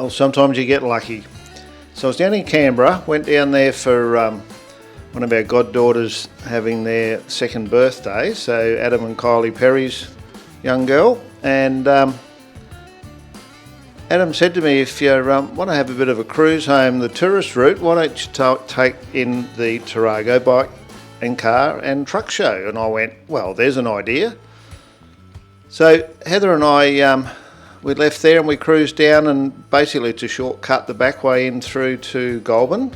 Well, sometimes you get lucky. So I was down in Canberra, went down there for one of our goddaughters having their second birthday, so Adam and Kylie Perry's young girl, and Adam said to me, if you want to have a bit of a cruise home the tourist route, why don't you take in the Tarago bike and car and truck show? And I went, well, there's an idea. So Heather and I, we left there and we cruised down, and basically it's a shortcut the back way in through to Goulburn.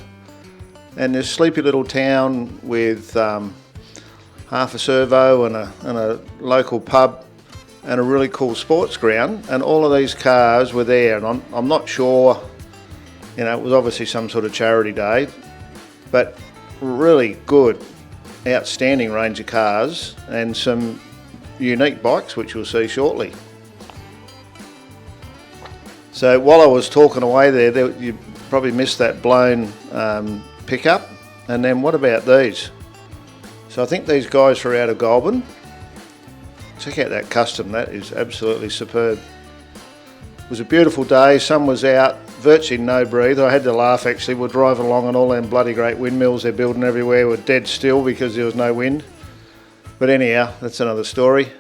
And this sleepy little town with half a servo and a local pub and a really cool sports ground, and all of these cars were there. And I'm not sure, you know, it was obviously some sort of charity day, but really good, outstanding range of cars and some unique bikes, which you'll see shortly. So while I was talking away there, you probably missed that blown pickup. And then what about these? So I think these guys are out of Goulburn. Check out that custom, that is absolutely superb. It was a beautiful day, sun was out, virtually no breathe. I had to laugh actually, we're driving along and all them bloody great windmills they're building everywhere were dead still because there was no wind. But anyhow, that's another story.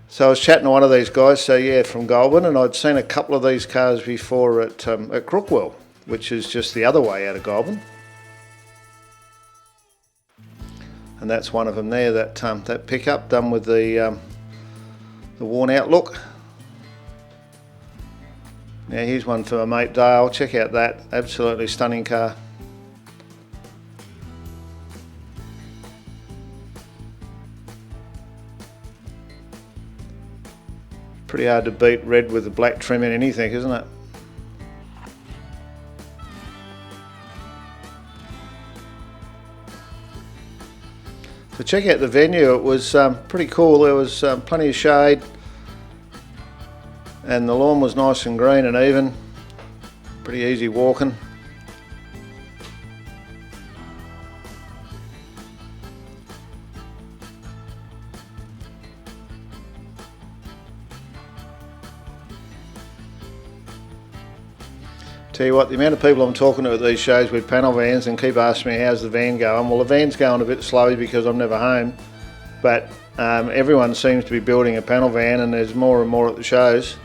So I was chatting to one of these guys, so yeah, from Goulburn, and I'd seen a couple of these cars before at Crookwell, which is just the other way out of Goulburn. And that's one of them there, that pickup done with the worn out look. Now here's one for my mate Dale, check out that, absolutely stunning car. Pretty hard to beat red with the black trim in anything, isn't it? So check out the venue, it was pretty cool. There was plenty of shade and the lawn was nice and green and even, pretty easy walking. Tell you what, the amount of people I'm talking to at these shows with panel vans and keep asking me how's the van going. Well, the van's going a bit slowly because I'm never home, but everyone seems to be building a panel van and there's more and more at the shows.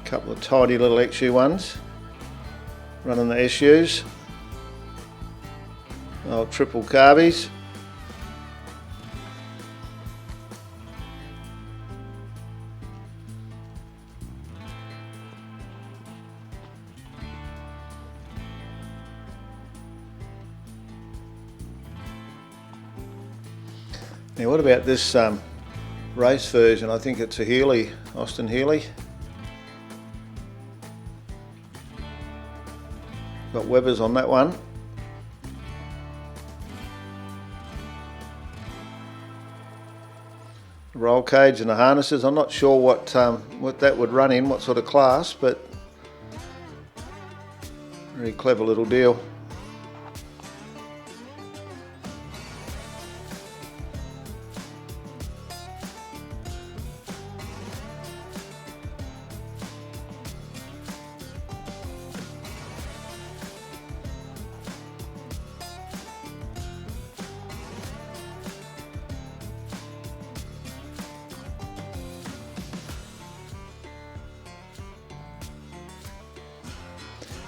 A couple of tidy little XU ones running the SUs. Old triple carbies. Now what about this race version? I think it's a Healy, Austin Healy. Got Webbers on that one. Roll cage and the harnesses. I'm not sure what that would run in, what sort of class, but very clever little deal.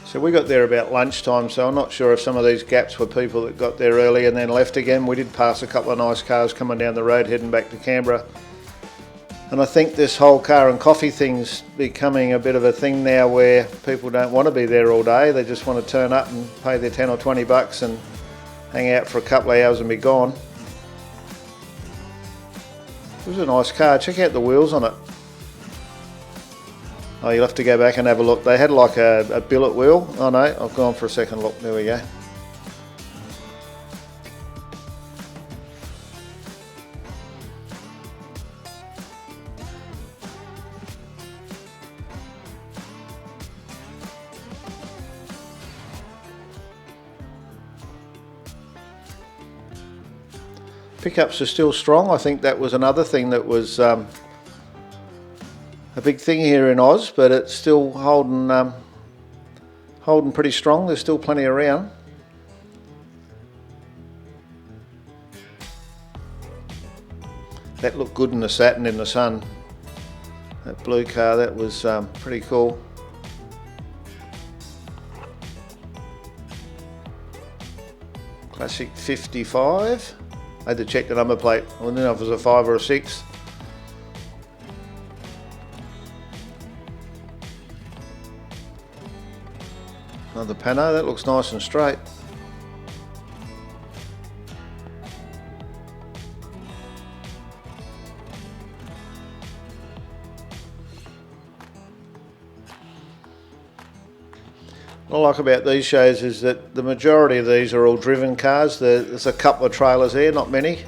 So we got there about lunchtime, so I'm not sure if some of these gaps were people that got there early and then left again. We did pass a couple of nice cars coming down the road heading back to Canberra. And I think this whole car and coffee thing's becoming a bit of a thing now where people don't want to be there all day. They just want to turn up and pay their 10 or 20 bucks and hang out for a couple of hours and be gone. It was a nice car. Check out the wheels on it. Oh, you'll have to go back and have a look. They had like a billet wheel. Oh no, I've gone for a second look. There we go. Pickups are still strong. I think that was another thing that was a big thing here in Oz, but it's still holding pretty strong. There's still plenty around. That looked good in the satin in the sun. That blue car, that was pretty cool. Classic 55. I had to check the number plate. I didn't know if it was a 5 or a 6. Another pano, that looks nice and straight. What I like about these shows is that the majority of these are all driven cars. There's a couple of trailers there, not many.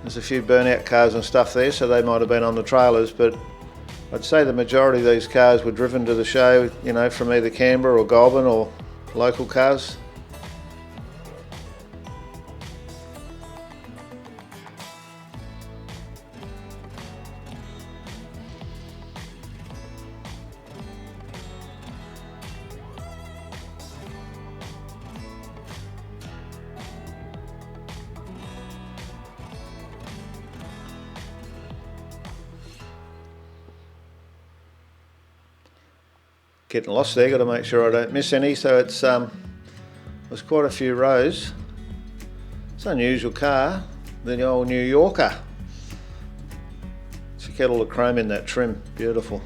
There's a few burnout cars and stuff there, so they might have been on the trailers, but I'd say the majority of these cars were driven to the show, you know, from either Canberra or Goulburn or local cars. Getting lost there, got to make sure I don't miss any. So it's there's quite a few rows. It's an unusual car, the old New Yorker. Check out all the chrome in that trim, beautiful.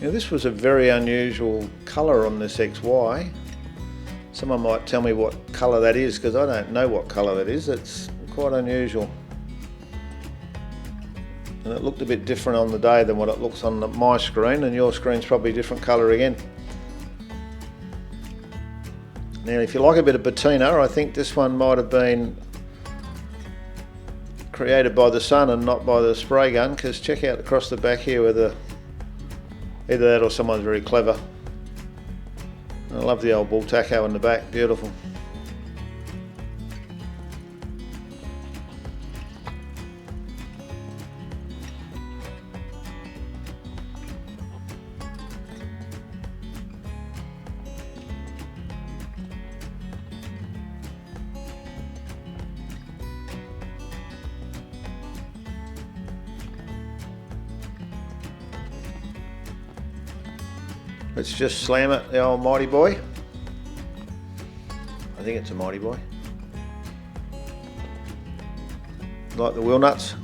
Now this was a very unusual colour on this XY. Someone might tell me what colour that is, because I don't know what colour that is. It's quite unusual. And it looked a bit different on the day than what it looks on my screen, and your screen's probably a different colour again. Now if you like a bit of patina, I think this one might have been created by the sun and not by the spray gun, because check out across the back here where the either that or someone's very clever. I love the old bull taco in the back, beautiful. Let's just slam it, the old Mighty Boy. I think it's a Mighty Boy. Like the wheel nuts.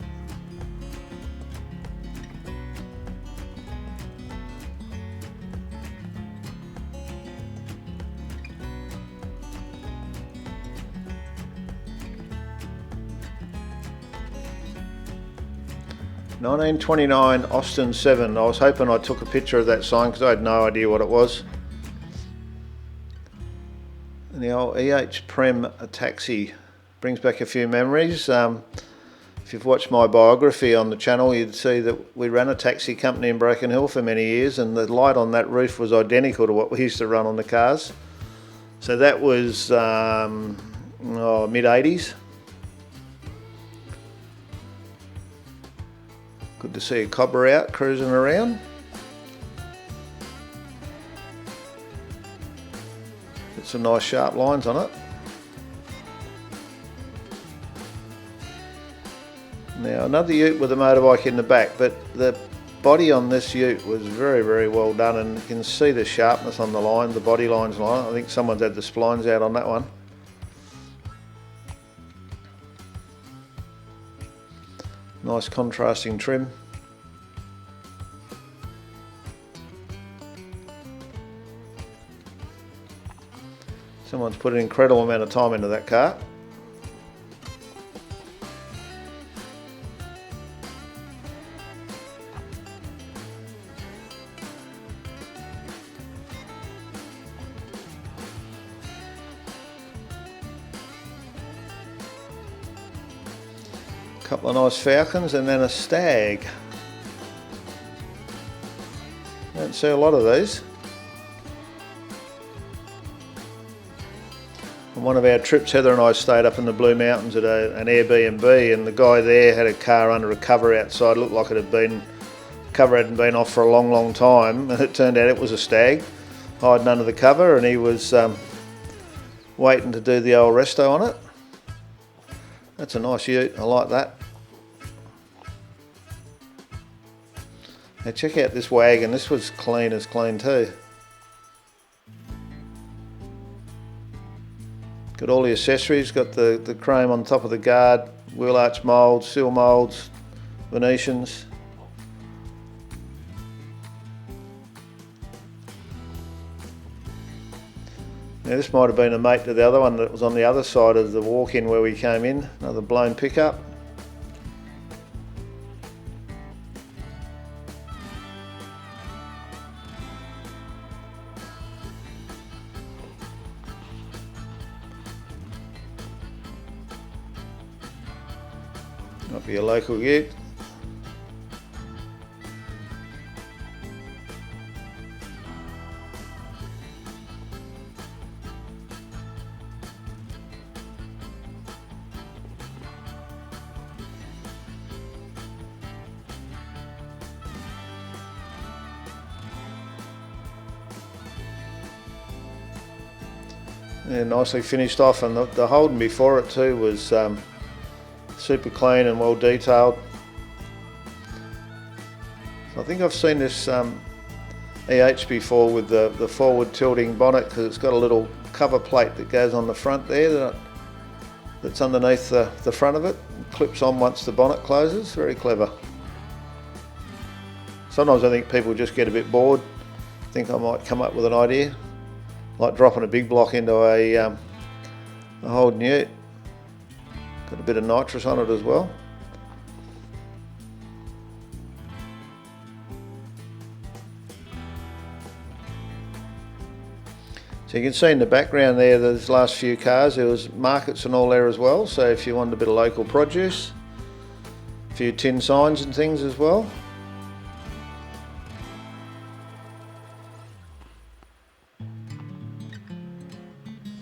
$19.29 Austin 7. I was hoping I took a picture of that sign because I had no idea what it was. And the old EH Prem taxi brings back a few memories. If you've watched my biography on the channel, you'd see that we ran a taxi company in Broken Hill for many years, and the light on that roof was identical to what we used to run on the cars. So that was mid-80s. Good to see a cobber out cruising around. Got some nice sharp lines on it. Now another ute with a motorbike in the back, but the body on this ute was very, very well done, and you can see the sharpness on the line, the body lines line. I think someone's had the splines out on that one. Nice contrasting trim. Someone's put an incredible amount of time into that car. couple of nice falcons and then a stag. Don't see a lot of these. On one of our trips, Heather and I stayed up in the Blue Mountains at an Airbnb, and the guy there had a car under a cover outside. It looked like the cover hadn't been off for a long, long time, and it turned out it was a stag hiding under the cover, and he was waiting to do the old resto on it. That's a nice ute, I like that. Now check out this wagon, this was clean as clean too. Got all the accessories, got the chrome on top of the guard, wheel arch moulds, seal moulds, Venetians. Now this might have been a mate to the other one that was on the other side of the walk-in where we came in, another blown pickup. Might be a local ute. Yeah, nicely finished off, and the Holden before it too was super clean and well detailed. So I think I've seen this EH before with the forward tilting bonnet, because it's got a little cover plate that goes on the front there that's underneath the front of it. It clips on once the bonnet closes. Very clever. Sometimes I think people just get a bit bored, think I might come up with an idea, like dropping a big block into a Holden ute. Got a bit of nitrous on it as well. So you can see in the background there, those last few cars, there was markets and all there as well. So if you wanted a bit of local produce, a few tin signs and things as well.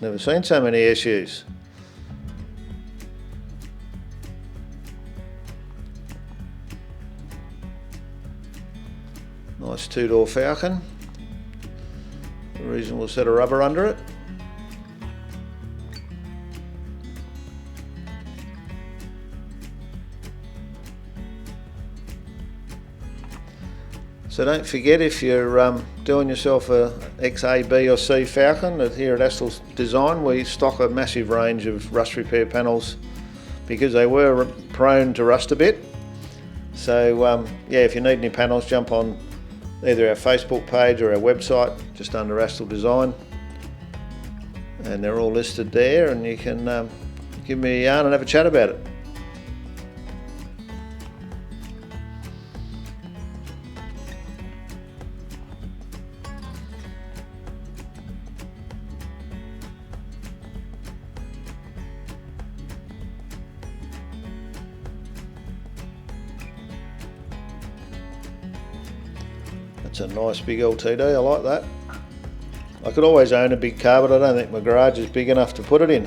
Never seen so many issues. Nice two-door Falcon. A reasonable set of rubber under it. So don't forget, if you're doing yourself a XA, B or C Falcon, here at Astl's Design we stock a massive range of rust repair panels because they were prone to rust a bit. So yeah, if you need any panels, jump on either our Facebook page or our website, just under Astal Design, and they're all listed there, and you can give me a yarn and have a chat about it. It's a nice big LTD, I like that. I could always own a big car, but I don't think my garage is big enough to put it in.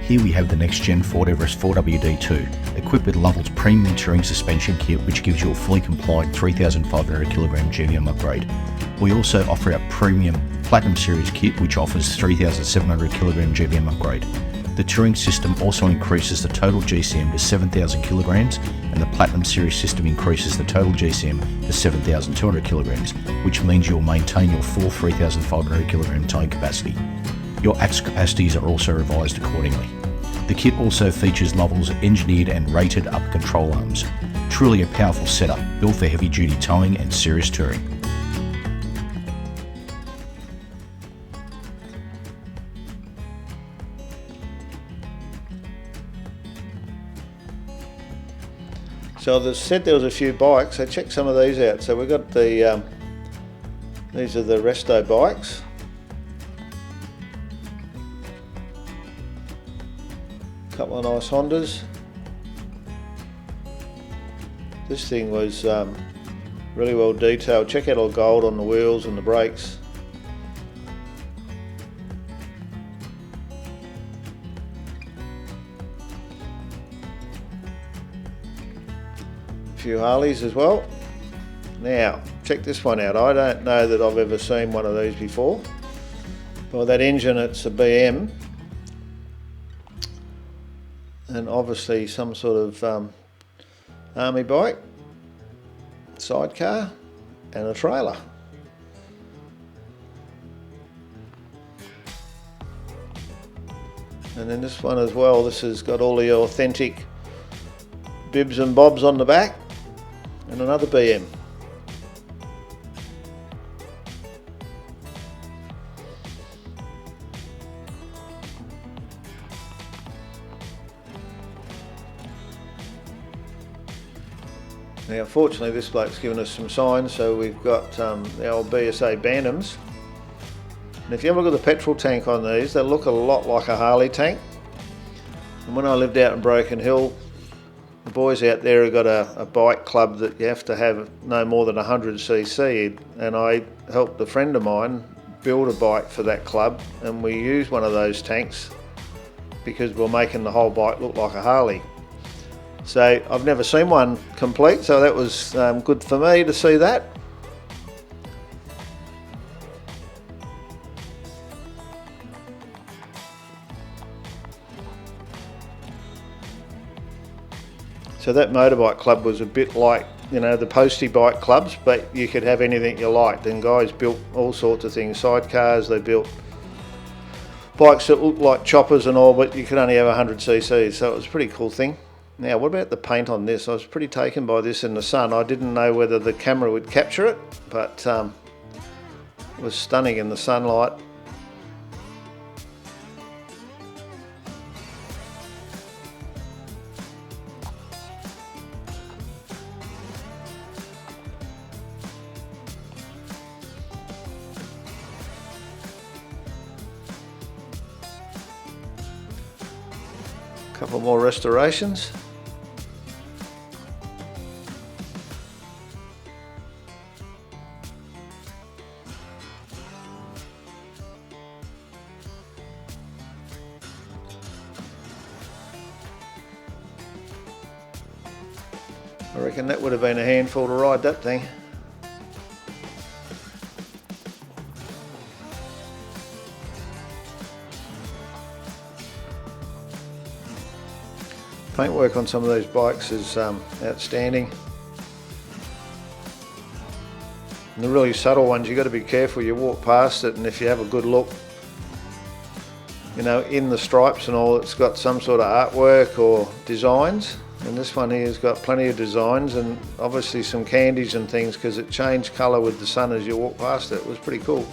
Here we have the next gen Ford Everest 4WD2, equipped with Lovell's premium touring suspension kit, which gives you a fully compliant 3,500 kg GVM upgrade. We also offer our premium Platinum Series kit, which offers 3,700 kg GVM upgrade. The touring system also increases the total GCM to 7,000 kilograms, and the Platinum Series system increases the total GCM to 7,200 kilograms, which means you'll maintain your full 3,500 kilogram towing capacity. Your axle capacities are also revised accordingly. The kit also features Lovell's engineered and rated upper control arms. Truly a powerful setup, built for heavy duty towing and serious touring. So they said there was a few bikes, so check some of these out. So we've got the, these are the resto bikes. Couple of nice Hondas. This thing was really well detailed. Check out all the gold on the wheels and the brakes. A few Harleys as well. Now, check this one out. I don't know that I've ever seen one of these before. By that engine, it's a BM. And obviously some sort of army bike, sidecar, and a trailer. And then this one as well, this has got all the authentic bibs and bobs on the back, and another BM. Now fortunately this bloke's given us some signs, so we've got the old BSA Bantams. And if you have a look at the petrol tank on these, they look a lot like a Harley tank. And when I lived out in Broken Hill, the boys out there have got a bike club that you have to have no more than 100cc, and I helped a friend of mine build a bike for that club, and we used one of those tanks because we're making the whole bike look like a Harley. So I've never seen one complete, so that was good for me to see that. So that motorbike club was a bit like, you know, the postie bike clubs, but you could have anything you liked, and guys built all sorts of things, sidecars, they built bikes that looked like choppers and all, but you could only have 100cc, so it was a pretty cool thing. Now, what about the paint on this? I was pretty taken by this in the sun. I didn't know whether the camera would capture it, but it was stunning in the sunlight. A couple more restorations. I reckon that would have been a handful to ride that thing. Paintwork on some of these bikes is outstanding. And the really subtle ones, you've got to be careful. You walk past it, and if you have a good look, you know, in the stripes and all, it's got some sort of artwork or designs. And this one here has got plenty of designs and obviously some candies and things, because it changed colour with the sun as you walk past it. It was pretty cool.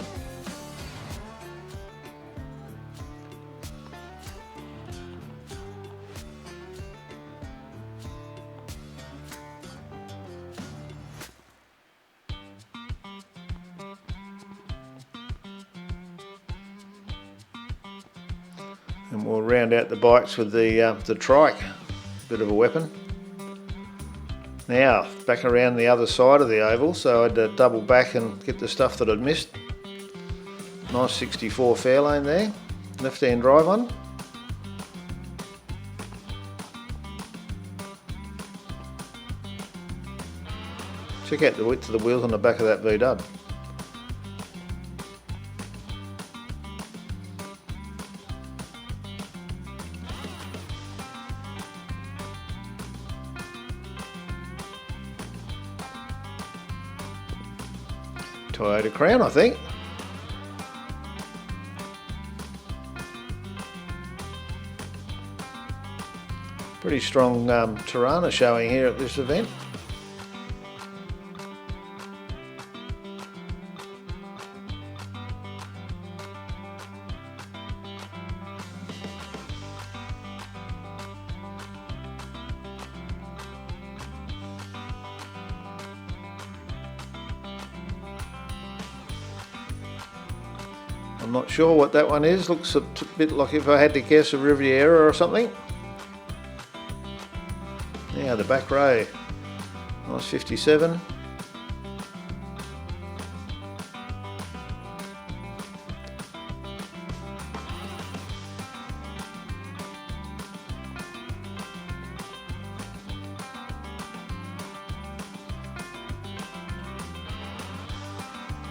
And we'll round out the bikes with the trike, bit of a weapon. Now, back around the other side of the oval, so I had to double back and get the stuff that I'd missed. Nice 64 Fairlane there, left-hand drive on. Check out the width of the wheels on the back of that V-dub. Toyota Crown, I think. Pretty strong Tirana showing here at this event. I'm not sure what that one is. Looks a bit like, if I had to guess, a Riviera or something. Now the back row, nice 57.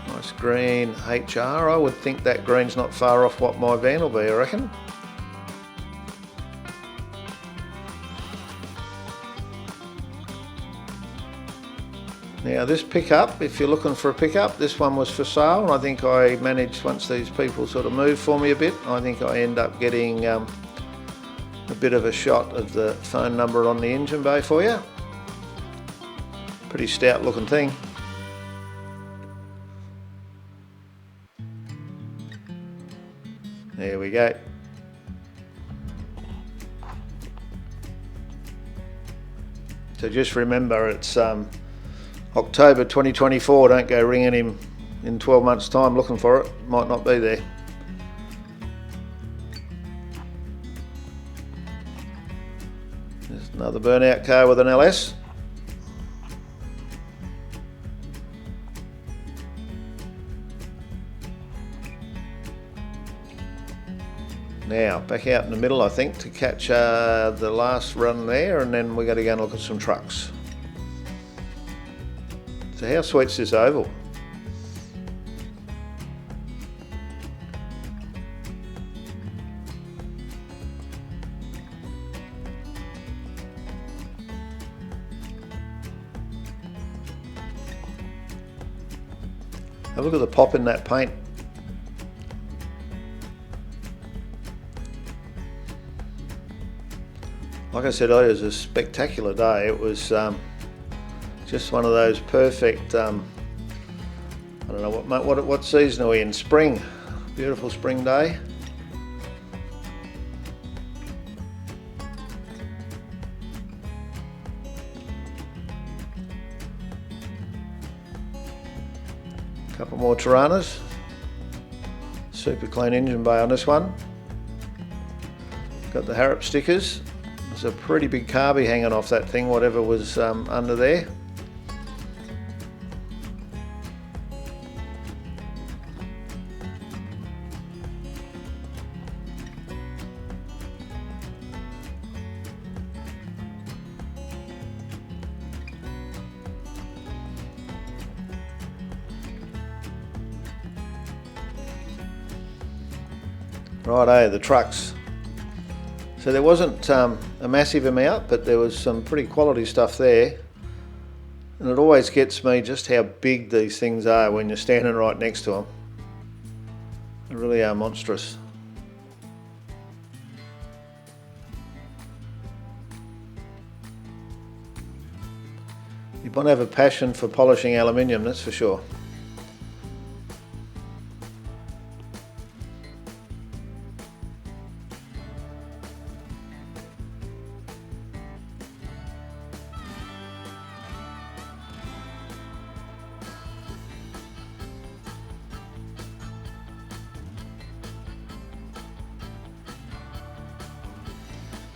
Nice green HR. I would think that green's not far off what my van will be, I reckon. Now this pickup, if you're looking for a pickup, this one was for sale, and I think I managed, once these people sort of moved for me a bit, I think I end up getting a bit of a shot of the phone number on the engine bay for you. Pretty stout looking thing. There we go. So just remember, it's October 2024, don't go ringing him in 12 months time looking for it, might not be there. There's another burnout car with an LS. Now back out in the middle, I think, to catch the last run there, and then we're going to go and look at some trucks. So how sweet's this oval? Have a look at the pop in that paint. Like I said earlier, it was a spectacular day. It was just one of those perfect, I don't know, what season are we in? Spring. Beautiful spring day. Couple more Taranas. Super clean engine bay on this one. Got the Harrop stickers. There's a pretty big carby hanging off that thing, whatever was under there. Righto, the trucks. So there wasn't a massive amount, but there was some pretty quality stuff there. And it always gets me just how big these things are when you're standing right next to them. They really are monstrous. You want to have a passion for polishing aluminium, that's for sure.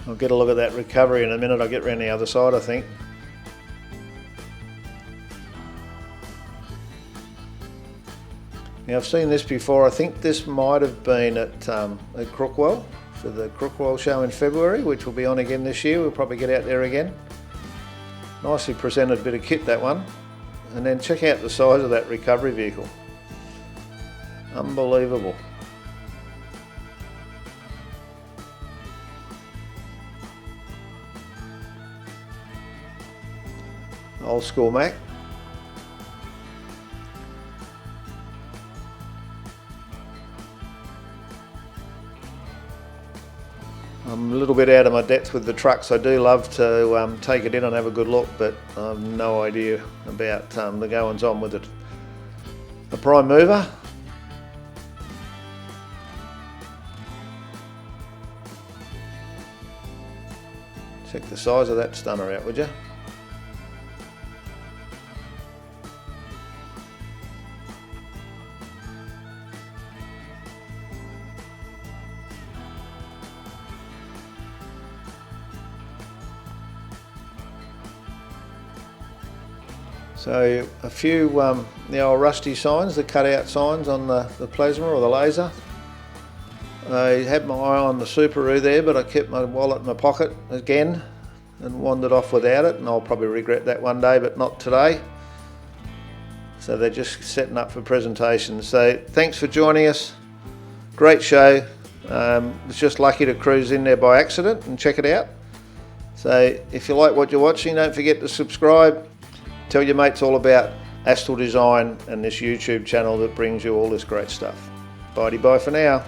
I'll get a look at that recovery in a minute. I'll get around the other side, I think. Now I've seen this before. I think this might have been at Crookwell for the Crookwell show in February, which will be on again this year. We'll probably get out there again. Nicely presented bit of kit, that one. And then check out the size of that recovery vehicle. Unbelievable. Old school Mac. I'm a little bit out of my depth with the trucks. I do love to take it in and have a good look, but I have no idea about the goings on with it. A prime mover. Check the size of that stunner out, would you? So a few the old rusty signs, the cut-out signs on the plasma or the laser. I had my eye on the Subaru there, but I kept my wallet in my pocket again and wandered off without it, and I'll probably regret that one day, but not today. So they're just setting up for presentations. So thanks for joining us. Great show. Was just lucky to cruise in there by accident and check it out. So if you like what you're watching, don't forget to subscribe. Tell your mates all about Astral Design and this YouTube channel that brings you all this great stuff. Bye for now.